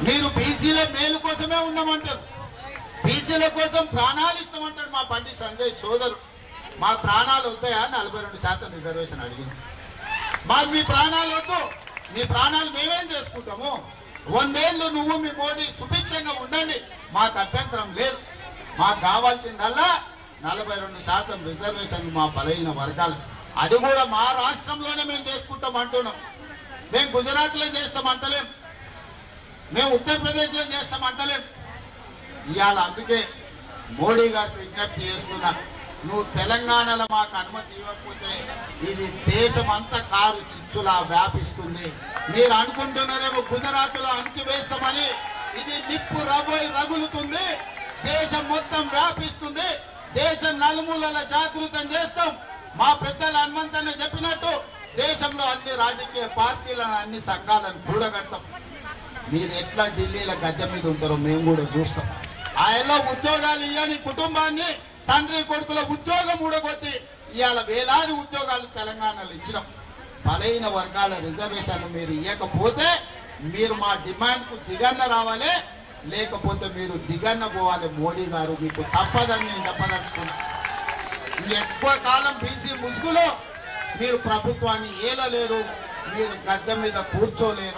మీరు బీసీల మేలు కోసమే ఉన్నామంటారు, బీసీల కోసం ప్రాణాలు ఇస్తామంటాడు మా బండి సంజయ్ సోదరు. మా ప్రాణాలు వద్దాయా? 42% రిజర్వేషన్ అడిగింది. మాకు మీ ప్రాణాలు వద్దు, మీ ప్రాణాలు మేమేం చేసుకుంటాము? 100 ఏళ్ళు నువ్వు మీ మోడీ సుభిక్షంగా ఉండండి, మాకు అభ్యంతరం లేదు. మాకు కావాల్సిందల్లా 42% రిజర్వేషన్ మా బలహీన వర్గాలు. అది కూడా మా రాష్ట్రంలోనే మేము చేసుకుంటాం అంటున్నాం. మేము గుజరాత్లో చేస్తామంటలేం, మేము ఉత్తరప్రదేశ్లో చేస్తామంటలేం. ఇవాళ అందుకే మోడీ గారికి విజ్ఞప్తి చేస్తున్నా, నువ్వు తెలంగాణలో మాకు అనుమతి ఇవ్వకపోతే ఇది దేశం అంతా కారు చిచ్చులా వ్యాపిస్తుంది. మీరు అనుకుంటున్నారేమో గుజరాత్లో అణచివేస్తామని, ఇది నిప్పు రగులుతుంది, దేశం మొత్తం వ్యాపిస్తుంది. దేశం నలుమూలల జాగృతం చేస్తాం. మా పెద్దలు హనుమంతన్న చెప్పినట్టు దేశంలో అన్ని రాజకీయ పార్టీలను అన్ని సంఘాలను కూడగడతాం. మీరు ఎట్లా ఢిల్లీలో గద్దె మీద ఉంటారో మేము కూడా చూస్తాం. ఆయనలో ఉద్యోగాలు ఇవ్వని కుటుంబాన్ని తండ్రి కొడుకుల ఉద్యోగం ఊడగొట్టి ఇవాళ వేలాది ఉద్యోగాలు తెలంగాణలో ఇచ్చినాం. బలైన వర్గాల రిజర్వేషన్ మీరు ఇవ్వకపోతే మీరు మా డిమాండ్ కు దిగన్న రావాలి, లేకపోతే మీరు దిగన్న పోవాలి. మోడీ గారు మీకు తప్పదని నేను చెప్పదలుచుకున్నా. ఎక్కువ కాలం బీసీ ముసుగులో మీరు ప్రభుత్వాన్ని ఏలలేరు, మీరు గద్దె మీద కూర్చోలేరు.